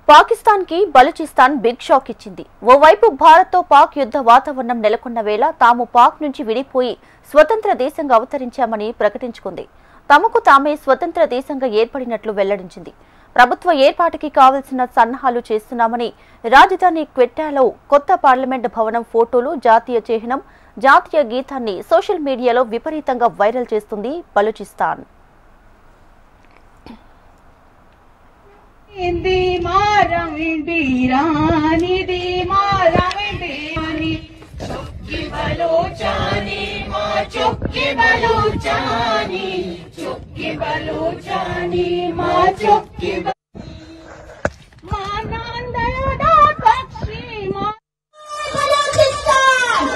పాకిస్తాన్ కి Balochistan big shock ఇచ్చింది. ఓవైపు భారత్ తో పాక్ యుద్ధ వాతావరణం నెలకొన్న వేళ తాము పాక్ నుంచి విడిపోయి స్వతంత్ర దేశంగా అవతరించామని ప్రకటించుకుంది. తమకు తామే స్వతంత్ర దేశంగా ఏర్పడినట్లు వెల్లడించింది. ప్రభుత్వ ఏర్పాటుకి కావాల్సిన సన్నాహాలు చేస్తున్నామని రాజధాని క్వెట్టాలో కొత్త పార్లమెంట్ భవనం ఫోటోలు, జాతీయ చిహ్నం, జాతీయ గీతాన్ని సోషల్ మీడియాలో విపరీతంగా వైరల్ చేస్తుంది బలూచిస్తాన్. ఇంది మారమిండి రానిది మారమిండి రాని చొక్కి బలూచాని మా చొక్కి బలూచాని చొక్కి బలూచాని మా చొక్కి మా నాందయుడా పక్షి మా బలూచిస్తాన్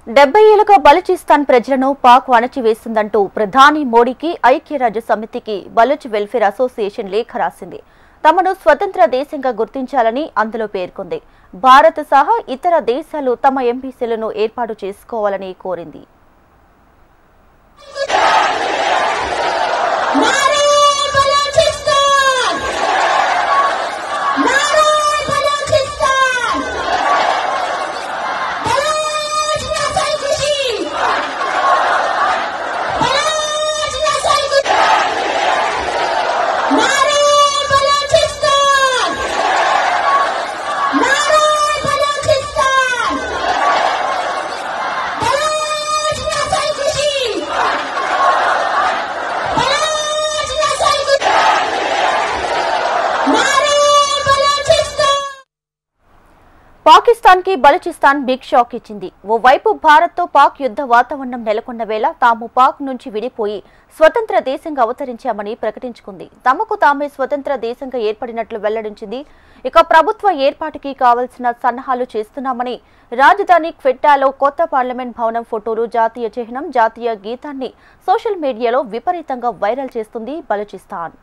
డెబ్బై ఏళ్లుగా బలూచిస్తాన్ ప్రజలను పాక్ అణచివేస్తుందంటూ ప్రధాని మోడీకి ఐక్యరాజ్య సమితికి బలూచ్ వెల్ఫేర్ అసోసియేషన్ లేఖ రాసింది. తమను స్వతంత్ర దేశంగా గుర్తించాలని అందులో పేర్కొంది. భారత్ సహా ఇతర దేశాలు తమ ఎంపీసీలను ఏర్పాటు చేసుకోవాలని కోరింది. పాకిస్తాన్ కి బలూచిస్తాన్ బిగ్ షాక్ ఇచ్చింది. ఓవైపు భారత్ తో పాక్ యుద్ధ వాతావరణం నెలకొన్న వేళ తాము పాక్ నుంచి విడిపోయి స్వతంత్ర దేశంగా అవతరించామని ప్రకటించుకుంది. తమకు తామే స్వతంత్ర దేశంగా ఏర్పడినట్లు వెల్లడించింది. ఇక ప్రభుత్వ ఏర్పాటుకి కావాల్సిన సన్నాహాలు చేస్తున్నామని రాజధాని క్వెట్టాలో కొత్త పార్లమెంట్ భవనం ఫోటోలు, జాతీయ చిహ్నం, జాతీయ గీతాన్ని సోషల్ మీడియాలో విపరీతంగా వైరల్ చేస్తుంది బలూచిస్తాన్.